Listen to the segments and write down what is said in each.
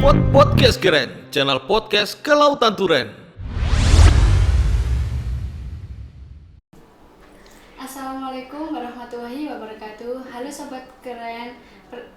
Podcast Keren, channel podcast Kelautan Turen. Assalamualaikum warahmatullahi wabarakatuh. Halo Sobat Keren,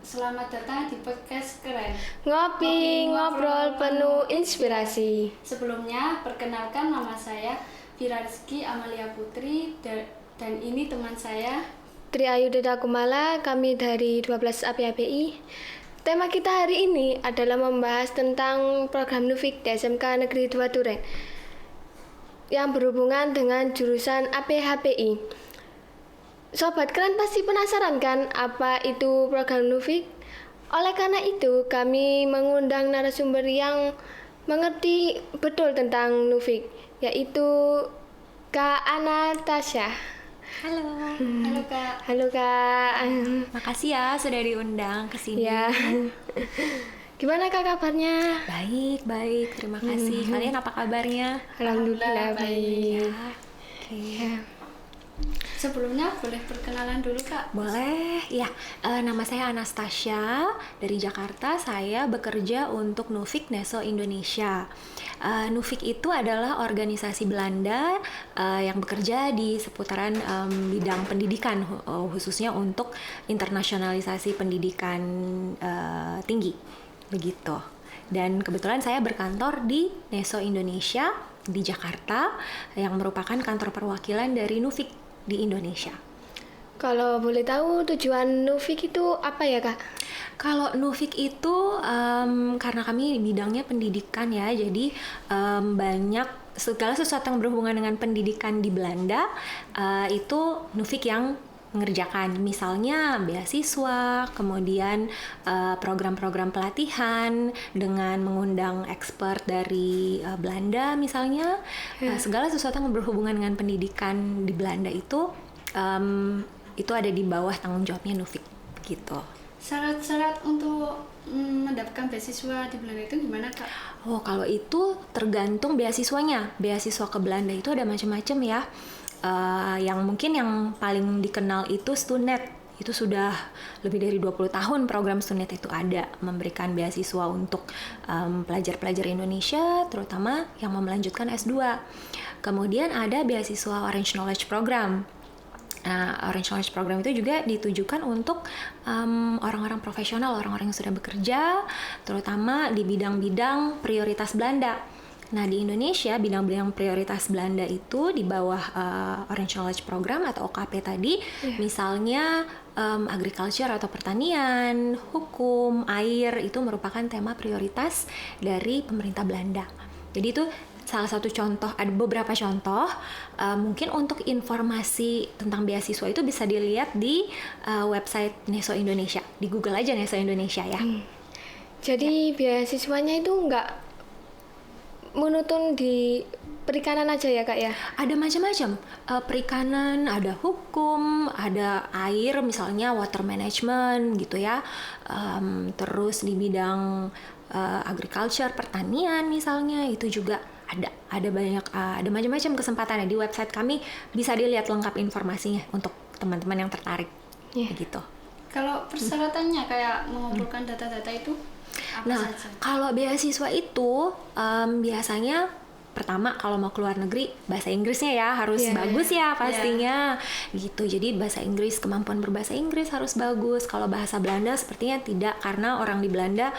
selamat datang di Podcast Keren. Ngopi, ngobrol penuh inspirasi. Sebelumnya, perkenalkan nama saya Vira Rizky Amalia Putri dan ini teman saya Tri Ayu Deda Kumala, kami dari 12 APAPI. Tema kita hari ini adalah membahas tentang program Nufik di SMK Negeri 2 Turen yang berhubungan dengan jurusan APHPI. Sobat Keren pasti penasaran kan apa itu program Nufik? Oleh karena itu, kami mengundang narasumber yang mengerti betul tentang Nufik, yaitu Kak Anastasia. Halo. Halo Kak. Halo Kak. Makasih ya sudah diundang ke sini. Ya. Gimana Kak kabarnya? Baik. Terima kasih. Kalian apa kabarnya? Alhamdulillah baik. Oke. Sebelumnya boleh perkenalan dulu Kak? Boleh. Ya, nama saya Anastasia dari Jakarta. Saya bekerja untuk Nufik Neso Indonesia. Nufik itu adalah organisasi Belanda yang bekerja di seputaran bidang pendidikan, khususnya untuk internasionalisasi pendidikan tinggi, begitu. Dan kebetulan saya berkantor di Neso Indonesia di Jakarta, yang merupakan kantor perwakilan dari Nufik di Indonesia. Kalau boleh tahu tujuan Nufik itu apa ya Kak? Kalau Nufik itu karena kami bidangnya pendidikan ya, jadi banyak segala sesuatu yang berhubungan dengan pendidikan di Belanda itu Nufik yang mengerjakan. Misalnya beasiswa, kemudian program-program pelatihan dengan mengundang expert dari Belanda misalnya. Segala sesuatu yang berhubungan dengan pendidikan di Belanda itu ada di bawah tanggung jawabnya Nufik gitu. Syarat-syarat untuk mendapatkan beasiswa di Belanda itu gimana Kak? Oh, kalau itu tergantung beasiswanya. Beasiswa ke Belanda itu ada macam-macam ya. Yang mungkin yang paling dikenal itu Stunet. Itu sudah lebih dari 20 tahun program Stunet itu ada, memberikan beasiswa untuk pelajar-pelajar Indonesia, terutama yang mau melanjutkan S2. Kemudian ada beasiswa Orange Knowledge Program. Nah, Orange Knowledge Program itu juga ditujukan untuk orang-orang profesional, orang-orang yang sudah bekerja, terutama di bidang-bidang prioritas Belanda. Nah, di Indonesia, bidang-bidang prioritas Belanda itu di bawah Orange Knowledge Program atau OKP tadi, misalnya agriculture atau pertanian, hukum, air, itu merupakan tema prioritas dari pemerintah Belanda. Jadi itu salah satu contoh, ada beberapa contoh. Mungkin untuk informasi tentang beasiswa itu bisa dilihat di website Neso Indonesia. Di Google aja Neso Indonesia ya. Jadi beasiswanya itu nggak menutun di perikanan aja ya Kak ya? Ada macam-macam, perikanan, ada hukum, ada air, misalnya water management gitu ya. Terus di bidang agriculture, pertanian misalnya, itu juga ada banyak, ada macam-macam kesempatannya. Di website kami bisa dilihat lengkap informasinya untuk teman-teman yang tertarik. Gitu. Kalau persyaratannya kayak mengumpulkan data-data itu apa saja? Kalau beasiswa itu biasanya pertama kalau mau keluar negeri bahasa Inggrisnya ya harus bagus ya pastinya gitu. Jadi bahasa Inggris, kemampuan berbahasa Inggris harus bagus. Kalau bahasa Belanda sepertinya tidak, karena orang di Belanda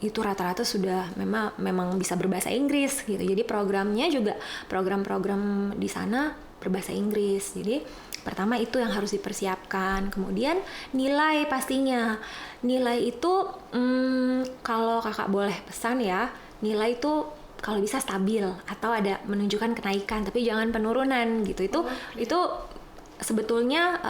itu rata-rata sudah memang bisa berbahasa Inggris gitu. Jadi programnya juga program-program di sana berbahasa Inggris. Jadi pertama itu yang harus dipersiapkan. Kemudian nilai pastinya. Nilai itu kalau kakak boleh pesan ya, nilai itu kalau bisa stabil atau ada menunjukkan kenaikan, tapi jangan penurunan gitu. Itu sebetulnya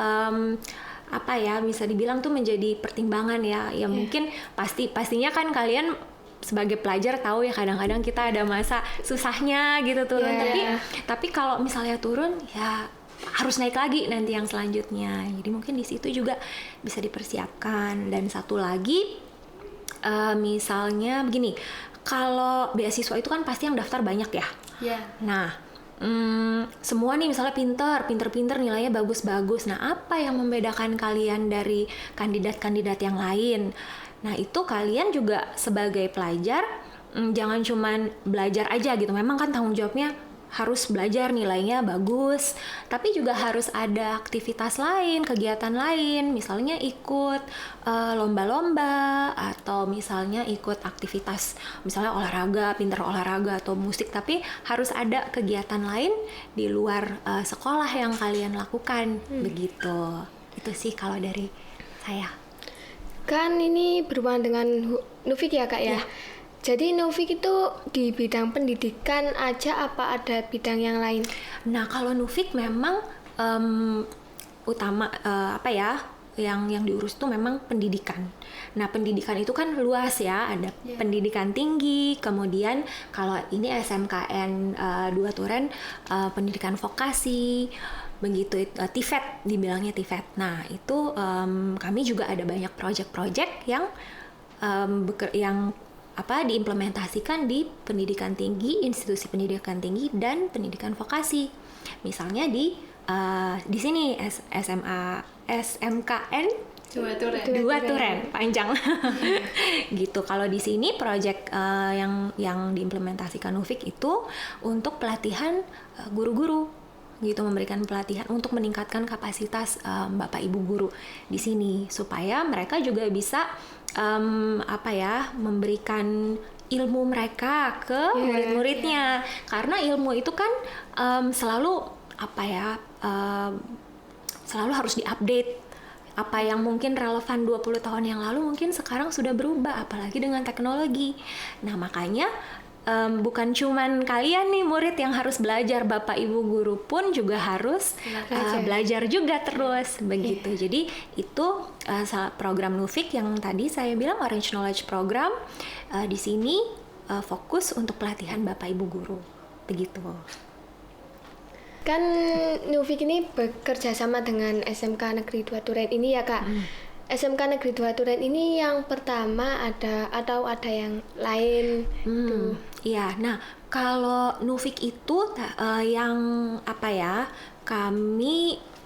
apa ya, bisa dibilang tuh menjadi pertimbangan ya. Mungkin pastinya kan kalian sebagai pelajar tahu ya, kadang-kadang kita ada masa susahnya gitu turun, tapi kalau misalnya turun ya harus naik lagi nanti yang selanjutnya. Jadi mungkin di situ juga bisa dipersiapkan. Dan satu lagi misalnya begini, kalau beasiswa itu kan pasti yang daftar banyak ya. Nah, semua nih misalnya pinter nilainya bagus-bagus. Nah, apa yang membedakan kalian dari kandidat-kandidat yang lain? Nah, itu kalian juga sebagai pelajar jangan cuman belajar aja gitu. Memang kan tanggung jawabnya harus belajar, nilainya bagus, tapi juga harus ada aktivitas lain, kegiatan lain, misalnya ikut lomba-lomba, atau misalnya ikut aktivitas misalnya olahraga, pinter olahraga atau musik, tapi harus ada kegiatan lain di luar sekolah yang kalian lakukan. Begitu. Itu sih kalau dari saya. Kan ini berhubungan dengan Nufik ya Kak ya? Iya. Jadi Nufik itu di bidang pendidikan aja apa ada bidang yang lain? Nah, kalau Nufik memang utama yang diurus itu memang pendidikan. Nah, pendidikan itu kan luas ya, ada pendidikan tinggi, kemudian kalau ini SMKN 2 Turen pendidikan vokasi, begitu TVET, dibilangnya TVET. Nah, itu kami juga ada banyak project-project yang diimplementasikan di pendidikan tinggi, institusi pendidikan tinggi dan pendidikan vokasi. Misalnya di sini SMKN 2 Turen panjang. Gitu. Kalau di sini project yang diimplementasikan Nufik itu untuk pelatihan guru-guru. Gitu, memberikan pelatihan untuk meningkatkan kapasitas Bapak Ibu guru di sini supaya mereka juga bisa memberikan ilmu mereka ke murid-muridnya. Karena ilmu itu kan selalu selalu harus diupdate. Apa yang mungkin relevan 20 tahun yang lalu mungkin sekarang sudah berubah, apalagi dengan teknologi. Nah, makanya bukan cuman kalian nih murid yang harus belajar, Bapak Ibu guru pun juga harus belajar juga terus begitu. Jadi itu program Nufik yang tadi saya bilang Orange Knowledge Program di sini fokus untuk pelatihan Bapak Ibu guru begitu. Kan Nufik ini bekerja sama dengan SMK Negeri 2 Turen ini ya Kak. SMK Negeri 2 Turen ini yang pertama atau ada yang lain? Iya, nah kalau Nufik itu kami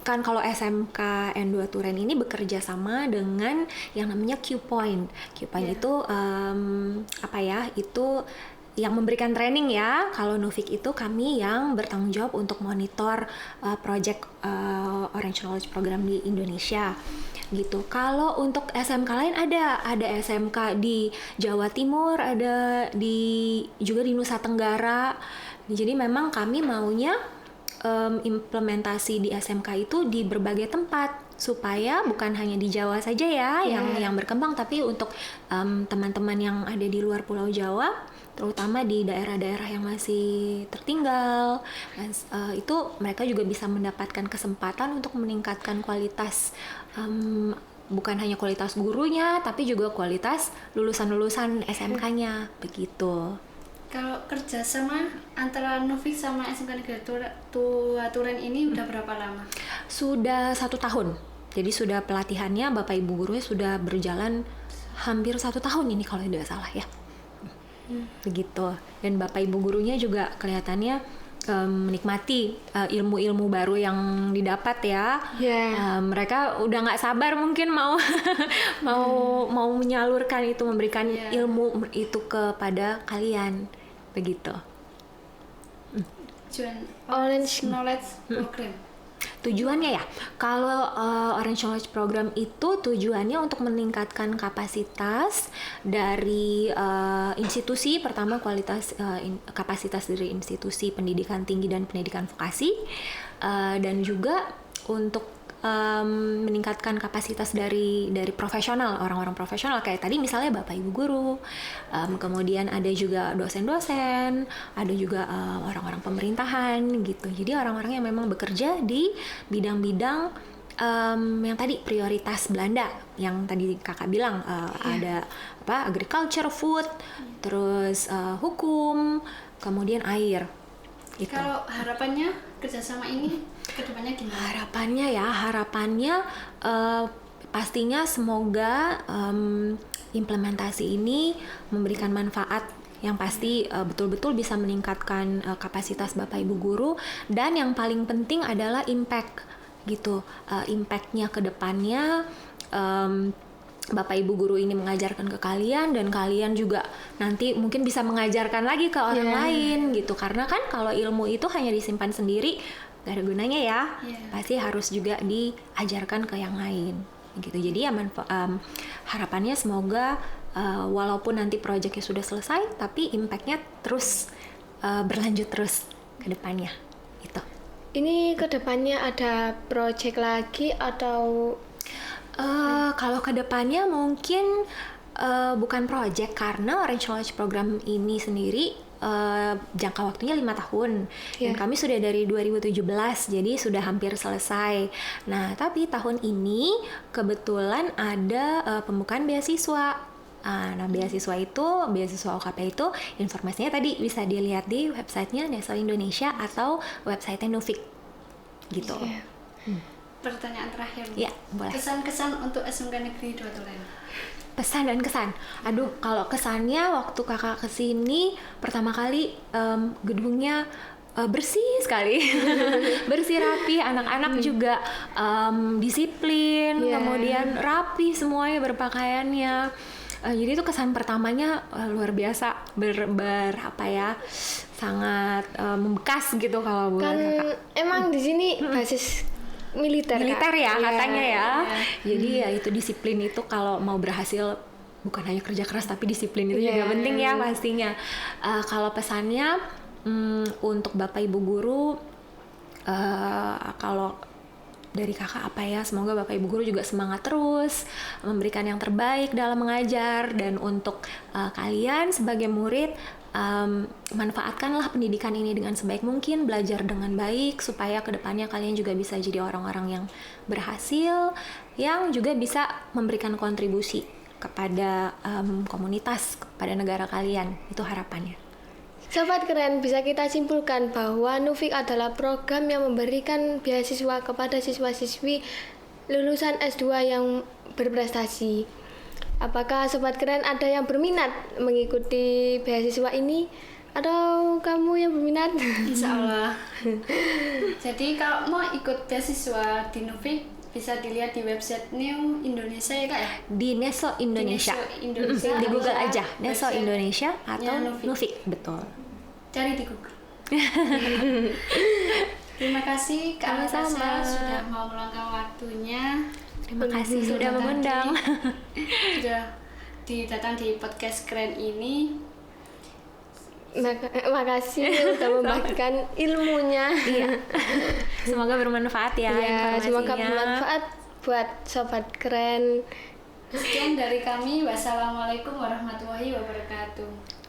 kan kalau SMK N2 Turen ini bekerja sama dengan yang namanya Q-Point. Q-Point itu itu yang memberikan training ya. Kalau Nufik itu kami yang bertanggung jawab untuk monitor project Orange Knowledge Program di Indonesia. Gitu. Kalau untuk SMK lain ada SMK di Jawa Timur, ada juga di Nusa Tenggara. Jadi memang kami maunya implementasi di SMK itu di berbagai tempat supaya bukan hanya di Jawa saja ya yang berkembang, tapi untuk teman-teman yang ada di luar Pulau Jawa, terutama di daerah-daerah yang masih tertinggal, itu mereka juga bisa mendapatkan kesempatan untuk meningkatkan kualitas, bukan hanya kualitas gurunya, tapi juga kualitas lulusan-lulusan SMK-nya, begitu. Kalau kerjasama antara Nufik sama SMK Negeri 2 Turen ini udah berapa lama? Sudah 1 tahun. Jadi sudah pelatihannya Bapak Ibu gurunya sudah berjalan hampir 1 tahun ini kalau tidak salah ya. Begitu. Dan Bapak Ibu gurunya juga kelihatannya menikmati ilmu-ilmu baru yang didapat ya. Mereka udah nggak sabar mungkin mau menyalurkan itu, memberikan ilmu itu kepada kalian begitu. Orange Knowledge Program. Tujuannya ya, kalau Orange Knowledge Program itu tujuannya untuk meningkatkan kapasitas dari institusi, pertama kapasitas dari institusi pendidikan tinggi dan pendidikan vokasi, dan juga untuk meningkatkan kapasitas dari profesional, orang-orang profesional kayak tadi misalnya Bapak Ibu guru, kemudian ada juga dosen-dosen, ada juga orang-orang pemerintahan gitu. Jadi orang-orang yang memang bekerja di bidang-bidang yang tadi prioritas Belanda, yang tadi kakak bilang ada agriculture, food, terus hukum, kemudian air. Gitu. Kalau harapannya kerjasama ini kedepannya gimana? Harapannya pastinya semoga implementasi ini memberikan manfaat yang pasti betul-betul bisa meningkatkan kapasitas Bapak Ibu guru, dan yang paling penting adalah impact gitu, impactnya ke depannya. Bapak Ibu guru ini mengajarkan ke kalian, dan kalian juga nanti mungkin bisa mengajarkan lagi ke orang lain gitu, karena kan kalau ilmu itu hanya disimpan sendiri gak ada gunanya ya. Pasti harus juga diajarkan ke yang lain gitu. Jadi ya harapannya semoga walaupun nanti proyeknya sudah selesai, tapi impactnya terus berlanjut terus ke depannya gitu. Ini ke depannya ada project lagi atau kalau kedepannya mungkin bukan project, karena Orange Knowledge Program ini sendiri jangka waktunya 5 tahun dan kami sudah dari 2017, jadi sudah hampir selesai. Nah, tapi tahun ini kebetulan ada pembukaan beasiswa. Nah, beasiswa itu, beasiswa OKP itu informasinya tadi bisa dilihat di websitenya Nestle Indonesia atau website Nufik gitu. Pertanyaan terakhir. Ya, boleh. Kesan-kesan untuk SMK Negeri 2 Tulen. Pesan dan kesan. Aduh, kalau kesannya waktu kakak kesini pertama kali gedungnya bersih sekali, bersih rapi, anak-anak juga disiplin, kemudian rapi semuanya berpakaiannya. Jadi itu kesan pertamanya luar biasa, sangat membekas gitu kalau buat kakak. Emang di sini basis militer ya katanya ya. Jadi ya itu disiplin itu kalau mau berhasil bukan hanya kerja keras tapi disiplin itu juga penting ya pastinya. Kalau pesannya untuk Bapak Ibu guru, kalau dari kakak apa ya, semoga Bapak Ibu guru juga semangat terus memberikan yang terbaik dalam mengajar, dan untuk kalian sebagai murid manfaatkanlah pendidikan ini dengan sebaik mungkin, belajar dengan baik supaya kedepannya kalian juga bisa jadi orang-orang yang berhasil, yang juga bisa memberikan kontribusi kepada komunitas, kepada negara kalian. Itu harapannya. Sobat Keren, bisa kita simpulkan bahwa Nufik adalah program yang memberikan beasiswa kepada siswa-siswi lulusan S2 yang berprestasi. Apakah Sobat Keren ada yang berminat mengikuti beasiswa ini? Atau kamu yang berminat? Insya Allah. Jadi kalau mau ikut beasiswa di Nufik, bisa dilihat di website New Indonesia ya Kak ya? Di Neso Indonesia. Di Google aja, Neso Indonesia atau Nufik. Betul. Cari di Google. Terima kasih Kak Natasha sudah mau meluangkan waktunya. Terima kasih sudah mengundang. Sudah datang di podcast keren ini. Makasih sudah membagikan ilmunya. Semoga bermanfaat ya informasinya. Semoga bermanfaat buat Sobat Keren. Sekian dari kami. Wassalamualaikum warahmatullahi wabarakatuh.